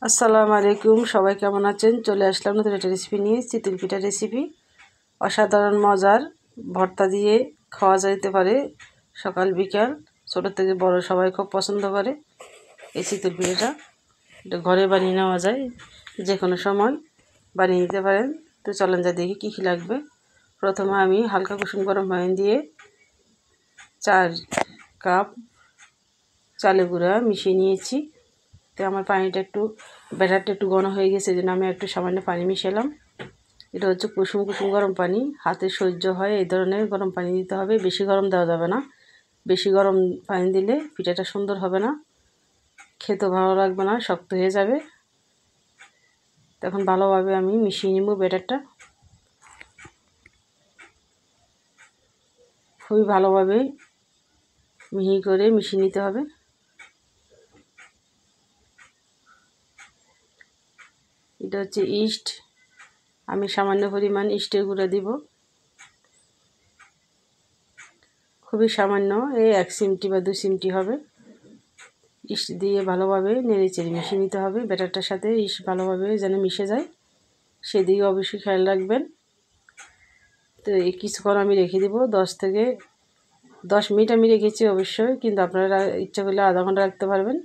আসসালামু আলাইকুম, সবাই কেমন আছেন? চলে আসলাম নতুন একটা রেসিপি নিয়ে, চিতল পিঠা রেসিপি। অসাধারণ মজার, ভর্তা দিয়ে খাওয়া যেতে পারে সকাল বিকাল, ছোটো থেকে বড় সবাই খুব পছন্দ করে এই চিতল পিঠাটা। এটা ঘরে বানিয়ে নেওয়া যায়, যে কোনো সময় বানিয়ে নিতে পারেন। তো চলেন যা দেখি কী কী লাগবে। প্রথমে আমি হালকা কুসুম গরম পানি দিয়ে 4 কাপ চালের গুঁড়া মিশিয়ে নিয়েছি। তো আমার পানিটা ব্যাটারটা একটু ঘন হয়ে গেছে, এই জন্য আমি একটু সামান্য পানি মিশালাম। এটা হচ্ছে কুসুম কুসুম গরম পানি, হাতে সহ্য হয় এই ধরনের গরম পানি দিতে হবে। বেশি গরম দেওয়া যাবে না, বেশি গরম পানি দিলে পিঠাটা সুন্দর হবে না, খেতে ভালো লাগবে না, শক্ত হয়ে যাবে। তখন ভালোভাবে আমি মিশিয়ে নেব ব্যাটারটা। খুবই ভালোভাবে মিহি করে মিশিয়ে নিতে হবে। এটা হচ্ছে ইস্ট, আমি সামান্য পরিমাণ ইস্টের গুঁড়া দিব, খুবই সামান্য, এই 1 চিমটি বা 2 চিমটি হবে। ইস্ট দিয়ে ভালোভাবে নেড়েচেড়ে মিশিয়ে নিতে হবে ব্যাটারটার সাথে। ইস্ট ভালোভাবে যেন মিশে যায় সেদিকে অবশ্যই খেয়াল রাখবেন। তো এই কিছুক্ষণ আমি রেখে দিব, 10 মিনিট আমি রেখেছি অবশ্যই, কিন্তু আপনারা ইচ্ছা করলে আধা ঘন্টা রাখতে পারবেন।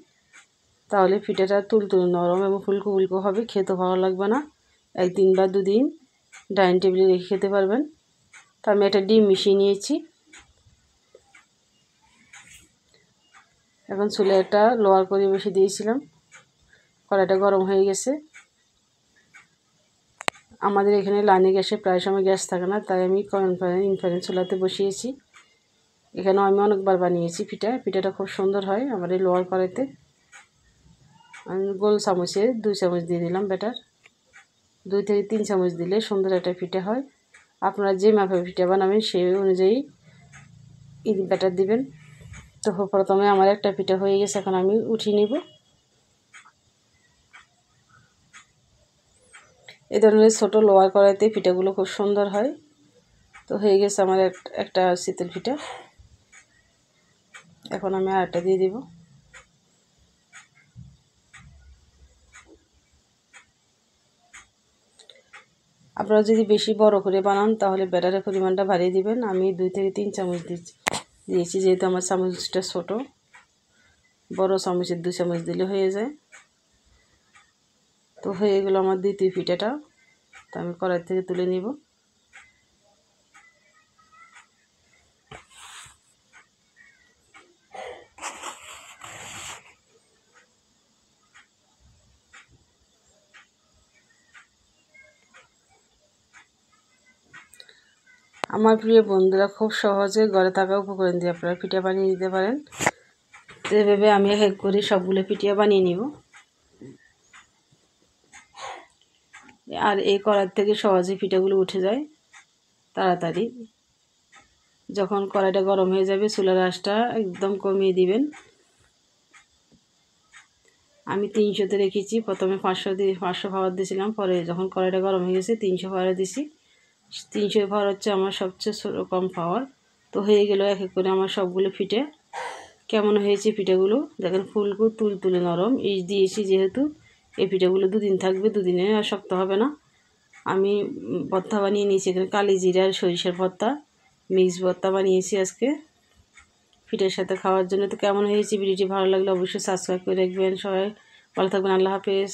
তাহলে পিঠাটা তুলতুলে নরম এবং ফুলকো ফুলকো হবে, খেতে ভালো লাগবে না। 1 দিন বা 2 দিন ডাইনিং টেবিলে রেখে খেতে পারবেন। তো আমি একটা ডিম মিশিয়ে নিয়েছি। এখন চুলে একটা লোয়ার করে বসে দিয়েছিলাম, কড়াইটা গরম হয়ে গেছে। আমাদের এখানে লাইনে গ্যাসে প্রায় সময় গ্যাস থাকে না, তাই আমি ইনফ্রারেড চুলাতে বসিয়েছি। এখানেও আমি অনেকবার বানিয়েছি পিঠাটা খুব সুন্দর হয় আমার এই লোয়ার কড়াইতে। আমি গোল চামচে 2 চামচ দিয়ে দিলাম ব্যাটার। 2 থেকে 3 চামচ দিলে সুন্দর একটা পিঠা হয়। আপনারা যে মাপে পিঠা বানাবেন সেই অনুযায়ী ব্যাটার দিবেন। তো প্রথমে আমার একটা পিঠা হয়ে গেছে, এখন আমি উঠিয়ে নিব। এই ধরনের ছোটো লোয়ার কড়াইতে পিঠাগুলো খুব সুন্দর হয়। তো হয়ে গেছে আমার একটা চিতল পিঠা। এখন আমি আরেকটা দিয়ে দিব। আপনারা যদি বেশি বড় করে বানান তাহলে ব্যাটারের পরিমাণটা বাড়িয়ে দিবেন। আমি 2 থেকে 3 চামচ দিয়েছি, যেহেতু আমার চামচটা ছোটো। বড় চামচের 2 চামচ দিলে হয়ে যায়। তো হয়ে গেল আমার দ্বিতীয় পিঠাটা। তো আমি কড়াই থেকে তুলে নিব। আমার প্রিয় বন্ধুরা, খুব সহজে ঘরে থাকা উপকরণ দিয়ে আপনারা পিঠা বানিয়ে নিতে পারেন। তো এভাবে আমি এক করে সবগুলো পিঠা বানিয়ে নিব। আর এই কড়াই থেকে সহজে পিঠাগুলো উঠে যায় তাড়াতাড়ি। যখন কড়াইটা গরম হয়ে যাবে চুলার আঁচটা একদম কমিয়ে দিবেন। আমি 300-তে রেখেছি, প্রথমে 500 পাওয়ার দিয়েছিলাম, পরে যখন কড়াইটা গরম হয়ে গেছে 300 পাওয়ারে দিছি। 300 পাওয়ার হচ্ছে আমার সবচেয়ে কম পাওয়ার। তো হয়ে গেল এক এক করে আমার সবগুলো পিঠে। কেমন হয়েছে পিঠাগুলো দেখেন, ফুলকো তুলতুলে নরম। ইস্ট দিয়েছি যেহেতু, এই পিঠাগুলো 2 দিন থাকবে, 2 দিনে আর শক্ত হবে না। আমি ভর্তা বানিয়ে নিয়েছি, এখানে কালি জিরা আর সরিষার ভর্তা, মিক্স ভর্তা বানিয়েছি আজকে পিঠার সাথে খাওয়ার জন্য। তো কেমন হয়েছে ভিডিওটি ভালো লাগলে অবশ্যই সাবস্ক্রাইব করে রাখবেন। সবাই ভালো থাকবেন, আল্লাহ হাফেজ।